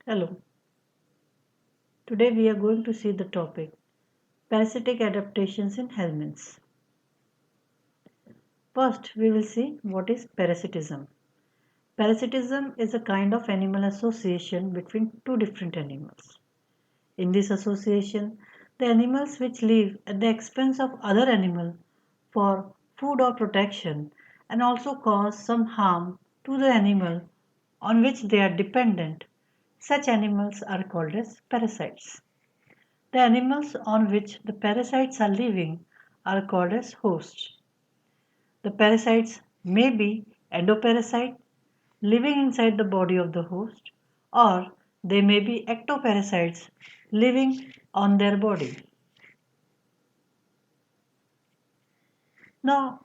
Hello, today we are going to see the topic Parasitic Adaptations in Helminthes. First, we will see what is parasitism. Parasitism is a kind of animal association between two different animals. In this association, the animals which live at the expense of other animal for food or protection and also cause some harm to the animal on which they are dependent, such animals are called as parasites. The animals on which the parasites are living are called as hosts. The parasites may be endoparasite living inside the body of the host, or they may be ectoparasites living on their body. Now,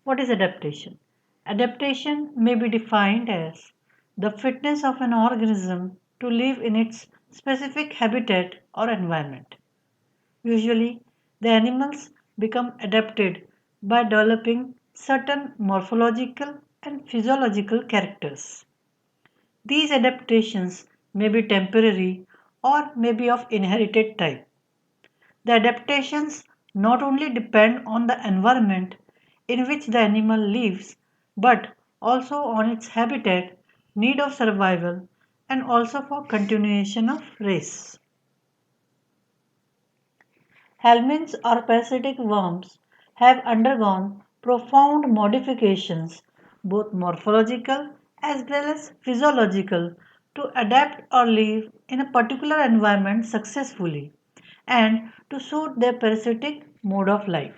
what is adaptation? Adaptation may be defined as the fitness of an organism to live in its specific habitat or environment. Usually, the animals become adapted by developing certain morphological and physiological characters. These adaptations may be temporary or may be of inherited type. The adaptations not only depend on the environment in which the animal lives but also on its habitat, need of survival, and also for continuation of race. Helminths or parasitic worms have undergone profound modifications, both morphological as well as physiological, to adapt or live in a particular environment successfully and to suit their parasitic mode of life.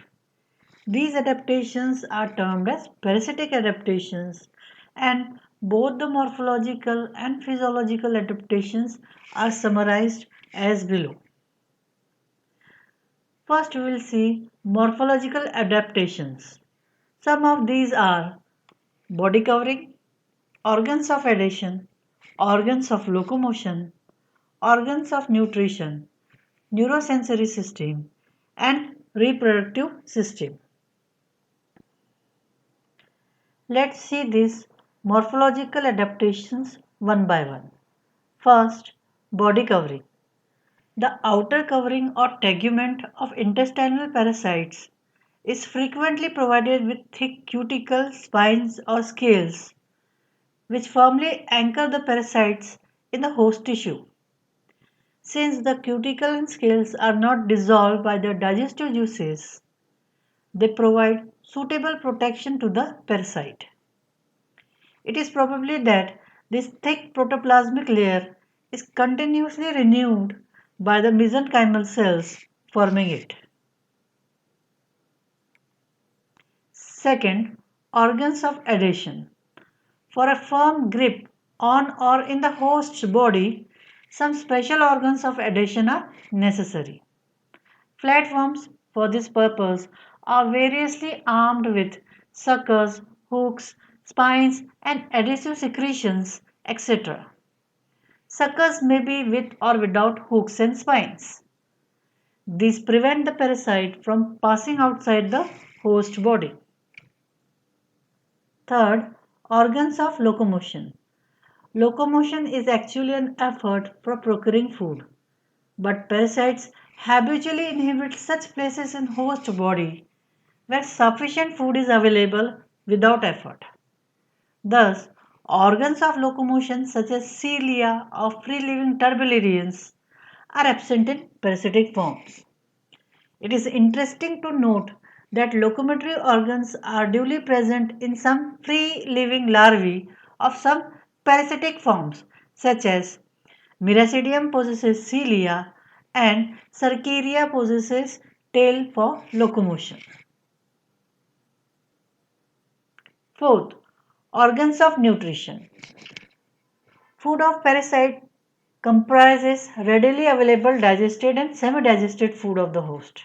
These adaptations are termed as parasitic adaptations, and both the morphological and physiological adaptations are summarized as below. First, we will see morphological adaptations. Some of these are body covering, organs of adhesion, organs of locomotion, organs of nutrition, neurosensory system, and reproductive system. Let's see these morphological adaptations one by one. First, body covering. The outer covering or tegument of intestinal parasites is frequently provided with thick cuticle spines or scales which firmly anchor the parasites in the host tissue. Since the cuticle and scales are not dissolved by the digestive juices, they provide suitable protection to the parasite. It is probably that this thick protoplasmic layer is continuously renewed by the mesenchymal cells forming it. Second, organs of adhesion. For a firm grip on or in the host's body, some special organs of adhesion are necessary. Flatworms, for this purpose, are variously armed with suckers, hooks, spines, and adhesive secretions, etc. Suckers may be with or without hooks and spines. These prevent the parasite from passing outside the host body. Third, organs of locomotion. Locomotion is actually an effort for procuring food, but parasites habitually inhabit such places in host body where sufficient food is available without effort. Thus, organs of locomotion such as cilia or free-living turbellarians are absent in parasitic forms. It is interesting to note that locomotory organs are duly present in some free-living larvae of some parasitic forms such as Miracidium possesses cilia and Cercaria possesses tail for locomotion. Fourth, organs of nutrition. Food of parasite comprises readily available digested and semi-digested food of the host.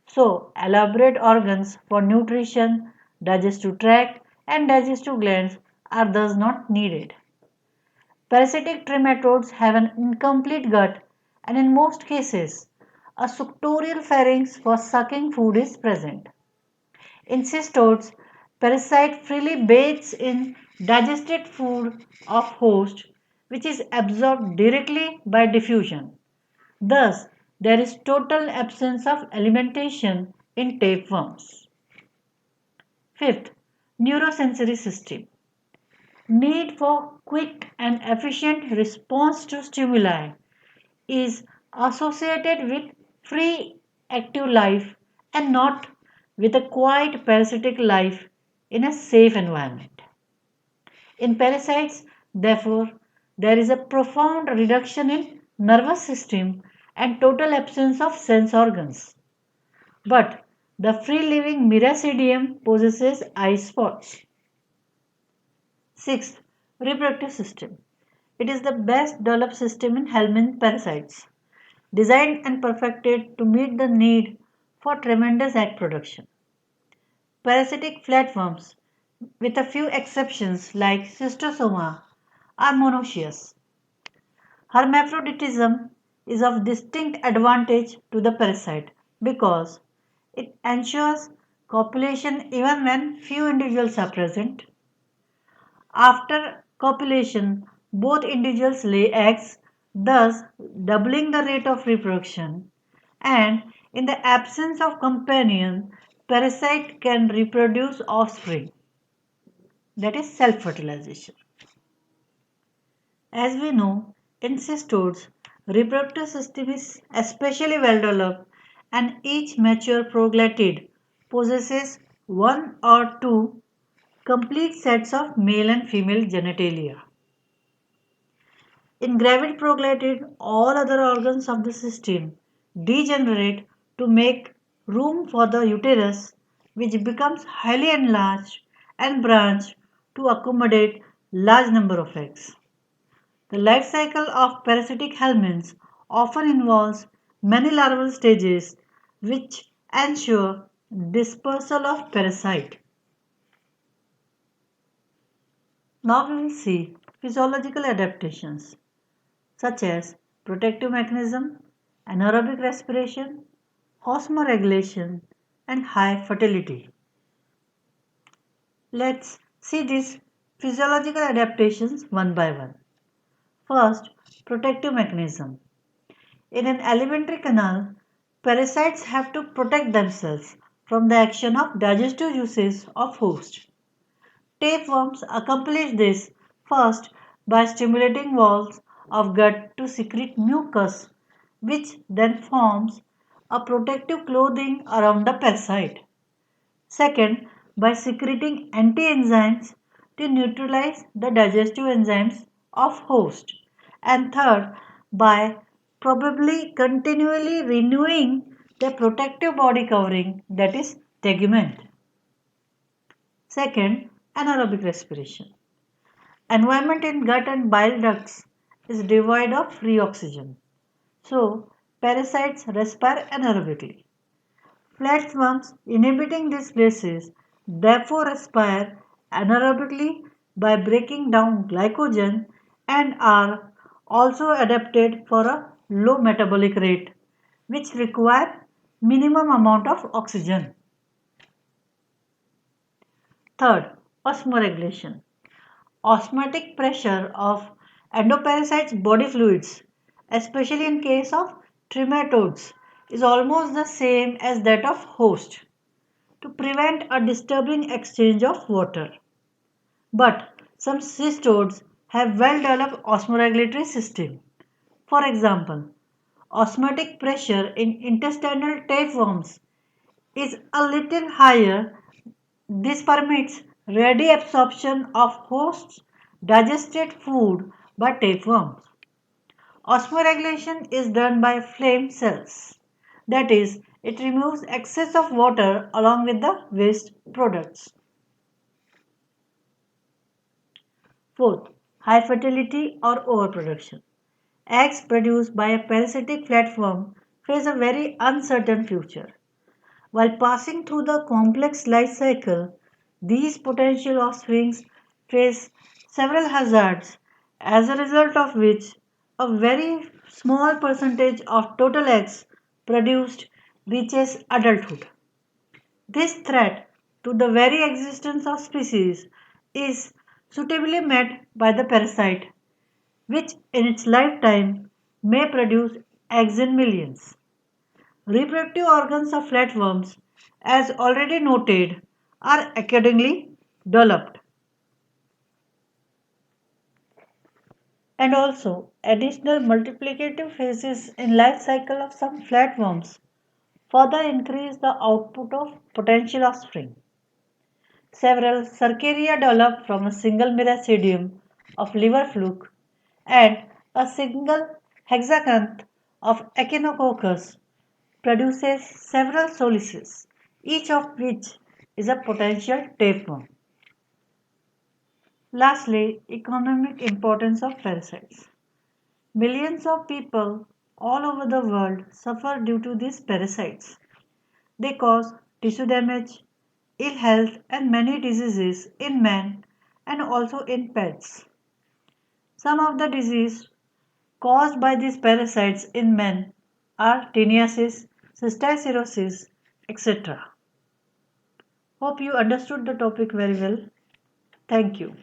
So, elaborate organs for nutrition, digestive tract, and digestive glands are thus not needed. Parasitic trematodes have an incomplete gut, and in most cases, a suctorial pharynx for sucking food is present. In cystodes, parasite freely bathes in digested food of host, which is absorbed directly by diffusion. Thus, there is total absence of alimentation in tapeworms. Fifth, neurosensory system. Need for quick and efficient response to stimuli is associated with free active life and not with a quiet parasitic life in a safe environment. In parasites, therefore, there is a profound reduction in nervous system and total absence of sense organs. But the free-living Miracidium possesses eye spots. Sixth, reproductive system. It is the best developed system in Helminthes parasites, designed and perfected to meet the need for tremendous egg production. Parasitic flatworms, with a few exceptions like Schistosoma, are monoecious. Hermaphroditism is of distinct advantage to the parasite because it ensures copulation even when few individuals are present. After copulation, both individuals lay eggs, thus doubling the rate of reproduction. And in the absence of companion, parasite can reproduce offspring, that is self-fertilization. As we know, in cystodes, reproductive system is especially well developed and each mature proglotid possesses one or two complete sets of male and female genitalia. In gravid proglotid, all other organs of the system degenerate to make room for the uterus, which becomes highly enlarged and branched to accommodate large number of eggs. The life cycle of parasitic helminths often involves many larval stages which ensure dispersal of parasite. Now we will see physiological adaptations such as protective mechanism, anaerobic respiration, osmoregulation, and high fertility. Let's see these physiological adaptations one by one. First, protective mechanism. In an alimentary canal, parasites have to protect themselves from the action of digestive juices of host. Tapeworms accomplish this first by stimulating walls of gut to secrete mucus, which then forms a protective clothing around the parasite. Second, by secreting anti-enzymes to neutralize the digestive enzymes of host. And third, by probably continually renewing the protective body covering, that is tegument. Second, anaerobic respiration. Environment in gut and bile ducts is devoid of free oxygen. So, parasites respire anaerobically. Flatworms inhabiting these places therefore respire anaerobically by breaking down glycogen and are also adapted for a low metabolic rate which require minimum amount of oxygen. Third, osmoregulation. Osmotic pressure of endoparasites body fluids, especially in case of trematodes, is almost the same as that of host to prevent a disturbing exchange of water. But some cystodes have well developed osmoregulatory system. For example, osmotic pressure in intestinal tapeworms is a little higher. This permits ready absorption of host's digested food by tapeworms. Osmoregulation is done by flame cells. That is, it removes excess of water along with the waste products. Fourth, high fertility or overproduction. Eggs produced by a parasitic flatworm face a very uncertain future. While passing through the complex life cycle, these potential offsprings face several hazards, as a result of which a very small percentage of total eggs produced reaches adulthood. This threat to the very existence of species is suitably met by the parasite which in its lifetime may produce eggs in millions. Reproductive organs of flatworms, as already noted, are accordingly developed. And also, additional multiplicative phases in life cycle of some flatworms further increase the output of potential offspring. Several cercaria develop from a single miracidium of liver fluke and a single hexacanth of echinococcus produces several soluces, each of which is a potential tapeworm. Lastly, economic importance of parasites. Millions of people all over the world suffer due to these parasites. They cause tissue damage, ill health, and many diseases in man and also in pets. Some of the diseases caused by these parasites in men are teniasis, cysticercosis, etc. Hope you understood the topic very well. Thank you.